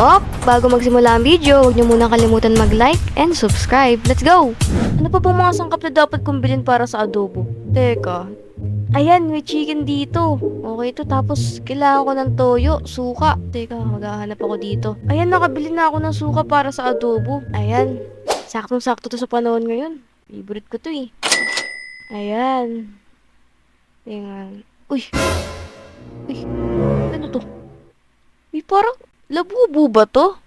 Bago magsimula ang video, huwag niyo muna kalimutan mag-like and subscribe. Let's go! Ano pa bang mga sangkap na dapat kong bilhin para sa adobo? Teka. Ayan, may chicken dito. Okay to. Tapos, kailangan ko ng toyo, suka. Teka, maghahanap ako dito. Ayan, nakabili na ako ng suka para sa adobo. Ayan. Saktong-sakto to sa panahon ngayon. Favorite ko to eh. Ayan. Tingnan. Uy! Uy! Ano to? Uy, parang labubo ba to?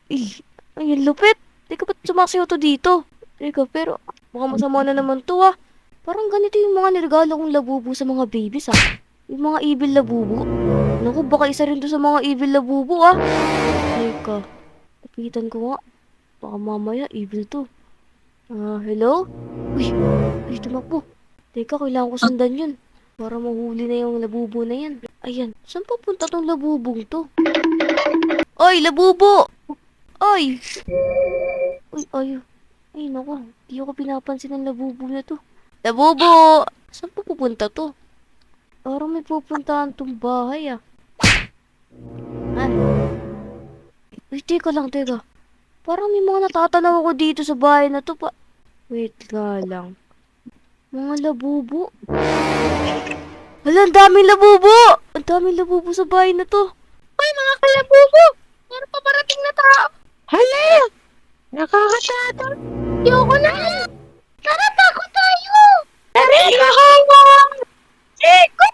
Ay, ang lupit. Teka, ba't sumasayaw to dito? Teka, pero mukhang masama na naman to ah. Parang ganito yung mga nirigalo kong labubo sa mga babies ah. Yung mga evil labubo. Naku, baka isa rin to sa mga evil labubo ah. Teka, lapitan ko nga. Baka mamaya evil to. Hello? Uy, tumakbo. Teka, kailangan ko sundan yun. Para mahuli na yung labubo na yan. Ayan, saan papunta tong labubong to? Oy, labubo! Oy! Uy, ay, naku. Di ako pinapansin ng labubo na to. Labubo! Saan po pupunta to? Parang may pupuntahan tong bahay ah. Ah. Uy, teka lang, teka. Parang may mga natatanaw ako dito sa bahay na to pa. Wait nga lang. Mga labubo. Hala, ang daming labubo! Ang daming labubo sa bahay na to. Ay, mga kalabubo! Meron pa parating na tao! Hala! Nakakatakot! Ayoko na! Tara, takot tayo! Tara, kahawa! Eko!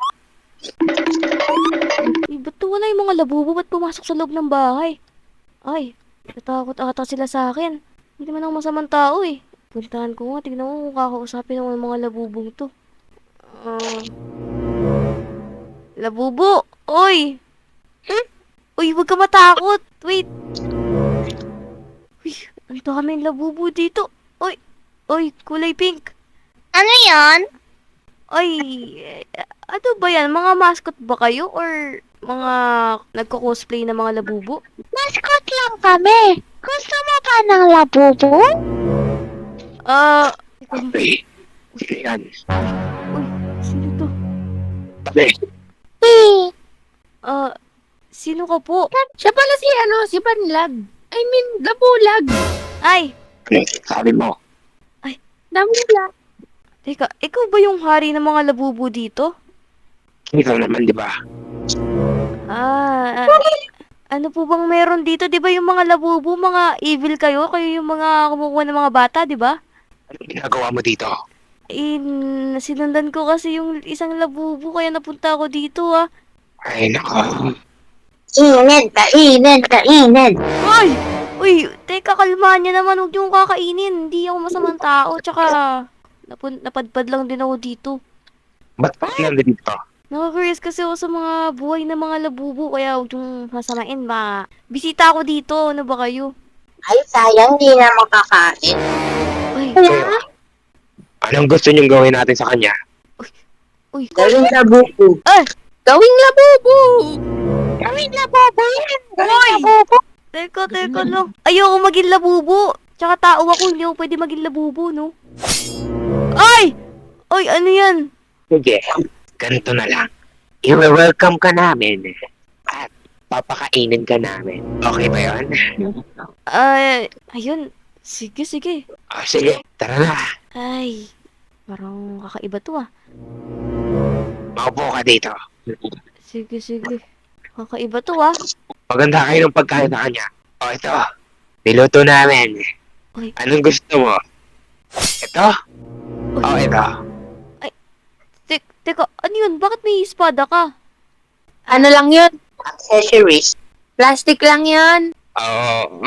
Ba't wala yung mga labubo? Ba't pumasok sa loob ng bahay? Ay, natakot ata sila sa akin. Hindi naman ako masamang tao eh. Puntahan ko nga, tignan mo kung kakausapin ako ng mga labubong to. Labubo! Oy! Uy, huwag ka matakot! Wait! Uy, ang daming labubo dito. Oy, kulay pink. Ano yan? Oy, ano ba yan? Mga mascot ba kayo? Or mga nagko-cosplay na mga labubo? Mascot lang kami! Gusto mo pa ng labubo? Tabi. Sino yan? Uy, sino to? Tabi. Sino ka po? Siya pala si Banlag. I mean, Dabulag. Ay, Ano sabi mo? Dabulag. teka, ikaw ba yung hari ng mga labubo dito? Ikaw naman, di ba? Ano po bang meron dito? Di ba yung mga labubo, mga evil kayo? Kayo yung mga kumukuha ng mga bata, di ba? Anong ginagawa mo dito? Sinundan ko kasi yung isang labubo, kaya napunta ako dito ah. Ay, nako. Kainin! Ay! Uy, teka, kalmahan niya naman. Huwag niyong kakainin. Hindi ako masamang tao. Tsaka, napadpad lang din ako dito. Ba't pa nandito dito? Nakakurious kasi ako sa mga buhay ng mga labubo. Kaya huwag niyong masamain ba. Bisita ako dito. Ano ba kayo? Ay, sayang, di na makakain. Uy, Kayo. Anong gusto niyong gawin natin sa kanya? uy. Gawing labubo. Ay! Gawing labubo! Gawing labubo yan! Gawing labubo! Teka lang. Ayoko maging labubo. Tsaka tao ako. Hindi ako pwede maging labubo, no? Ay! Ay, ano yan? Sige, ganito na lang. I-welcome ka namin at papakainin ka namin. Okay ba yun? Ayun. Sige. O sige, tara na. Ay, parang kakaiba to ah. Maupo ka dito. Sige. Kakaiba to ah. Maganda kayo ng pagkain sa kanya. O ito, niluto namin. Uy. Anong gusto mo? Ito? O ito? Teka, ano yun? Bakit may espada ka? Ano lang yun? Accessories. Plastic lang yun. Oo.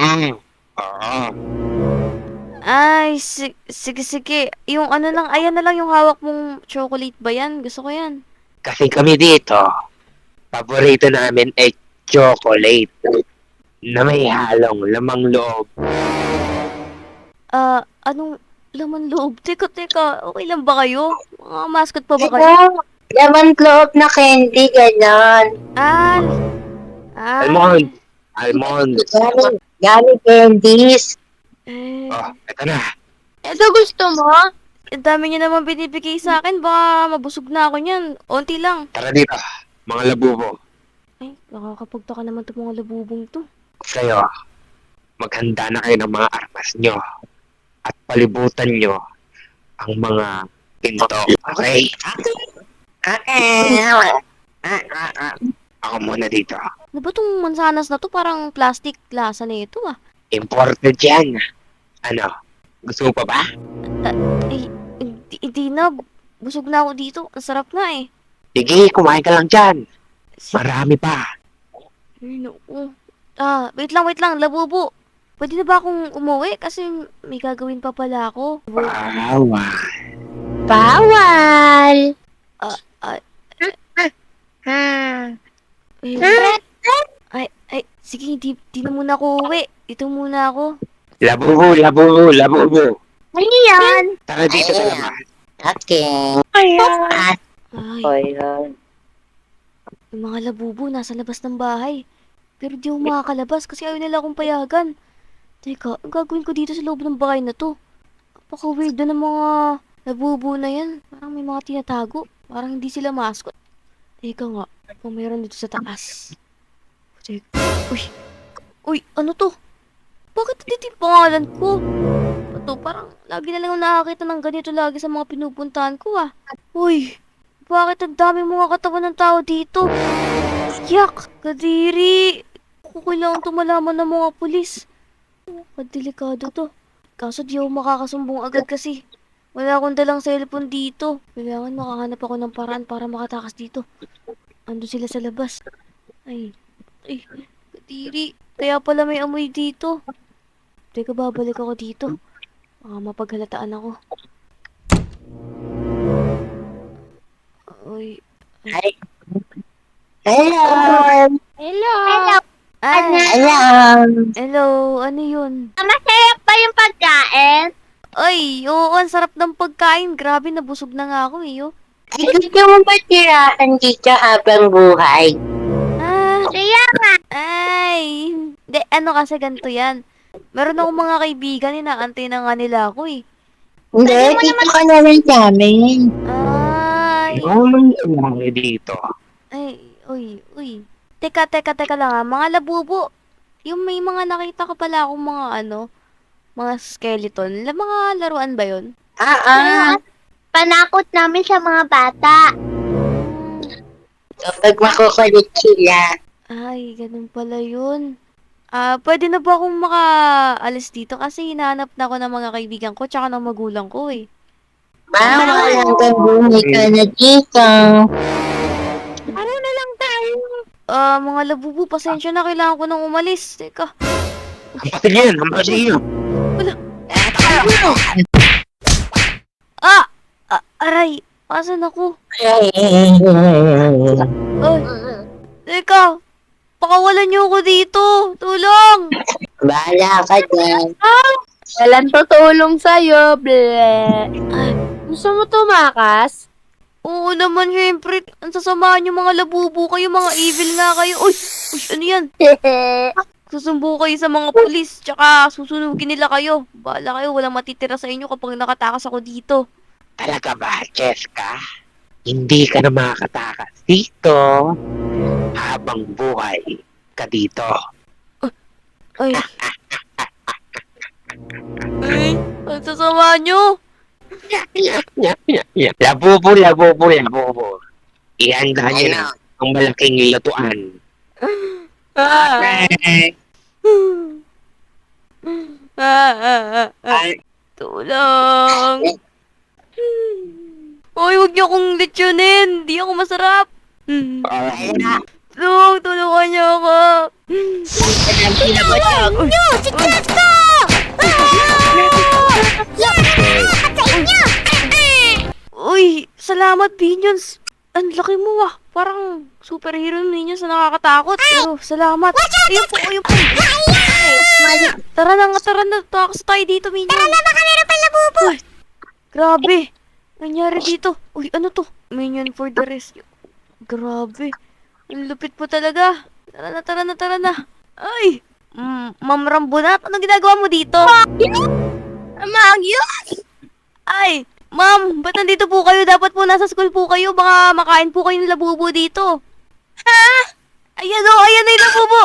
Ay, sige. Yung ano lang, ayan na lang yung hawak mong chocolate ba yan? Gusto ko yan. Kasi kami dito, paborito namin ay chocolate na may halong lamang loob. Anong laman loob? Teka, okay lang ba kayo? Mga mascot pa ba kayo? Laman loob na candy, ganon. Almond. Gummy candies. Oh, ito na. Ito gusto mo? Ang dami niya naman binibigay sa akin. Baka mabusog na ako niyan. Onti lang. Tara dito, mga labubo. Ay, nakakapagtaka naman itong mga labubong to. Kayo, maghanda na kayo ng mga armas nyo at palibutan nyo ang mga pinto. Okay? Ako muna dito. Ano ba tong mansanas na to? Parang plastic lasa na ito ah. Imported yan. Ano? Gusto mo pa ba? Eh, hindi na. Busog na ako dito. Ang sarap nga eh. Sige, kumain ka lang dyan. Marami pa. Ay, naku. Wait lang, labubo. Pwede na ba akong umuwi? Kasi may gagawin pa pala ako. Bawal. Bawal! Ay, sige, di na muna ako uwi. Dito muna ako. Labubo. Ano yan? Tara dito sa labas. Okay. Ay, Ayan. yung mga labubo nasa labas ng bahay. Pero di ako makakalabas kasi ayaw nila akong payagan. Teka, ang gagawin ko dito sa loob ng bahay na to? Napaka-weird na ng mga labubo na yan. Parang may mga tinatago. Parang hindi sila mascot. Teka nga, kung mayroon dito sa taas. Teka, uy, ano to? Bakit dito yung pangalan ko? Ito, parang lagi na lang ako nakakita ng ganito lagi sa mga pinupuntahan ko ah. Uy, bakit ang dami mga katawan ng tao dito? Yak! Kadiri! Kailangan tumalaman ng mga pulis. Delikado to. Kaso di ako makakasumbong agad kasi wala akong dalang cellphone dito. Kailangan makahanap ako ng paraan para makatakas dito. Ando sila sa labas. Ay, kadiri. Kaya pala may amoy dito. Teka, babalik ako dito. Baka mapaghalataan ako. Uy. Hello! Hello! Hello, ano yun? Masarap ba yung pagkain? Ay, oo, ang sarap ng pagkain. Grabe, nabusog na nga ako eh, oh. Ay, gusto mo ba tirahan dito habang buhay? Kaya nga. Ay, hindi, ano kasi ganito yan. Meron akong mga kaibigan, inaantay na nga nila ako eh. Hindi, dito ka na lang sa amin. Ay, Ano dito? uy. Teka lang ha, mga labubo. Yung may mga nakita ko pala akong mga skeleton. Mga laruan ba yun? Panakot namin sa mga bata. Kapag makukulit sila. Ay, ganun pala yun. Pwede na ba akong makaalis dito? Kasi hinahanap na ako ng mga kaibigan ko tsaka ng magulang ko eh. Bawal hanggang buhay ka na dito. Ano na lang tayo? Mga labubo, pasensya na. Kailangan ko nang umalis. Teka. Hampasin yan. Aray. Asan ako? Ay. Ay, teka. Pakawalan niyo ako dito. Tulong! Bahala ka dyan. Walang tutulong sa'yo, ble. Gusto mo tumakas? Oo naman, syempre. Ang sasamahan niyo mga labubo kayo. Mga evil nga kayo. Uy, ano yan? Susumbo kayo sa mga pulis. Tsaka susunugin nila kayo. Bahala kayo. Walang matitira sa inyo kapag nakatakas ako dito. Talaga ba, Cheska? Hindi ka na makakatakas dito habang buhay ka dito. Ay. Ang sasama nyo. Labubo. Ihanda niyo na ang malaking lutuan. Tulong. Uy, huwag niyo akong lechonin. Di ako masarap. Tulungan niyo ako. Uy, salamat, Minions. Ang laki mo ah. Parang superhero Minions na nakakatakot. Pero salamat. Ayun po. Tara na. Takas tayo dito, Minions. Tara na, baka meron pang labubo. Uy, grabe. Nangyari dito. Uy, ano to? Minion for the rescue. Grabe. Ang lupit po talaga. Tara na. Ay, Ma'am Rambonat, anong ginagawa mo dito? Magyos! Ay, ma'am, ba't nandito po kayo? Dapat po nasa school po kayo. Baka makain po kayo ng labubo dito. Ha? Ayan na yung labubo.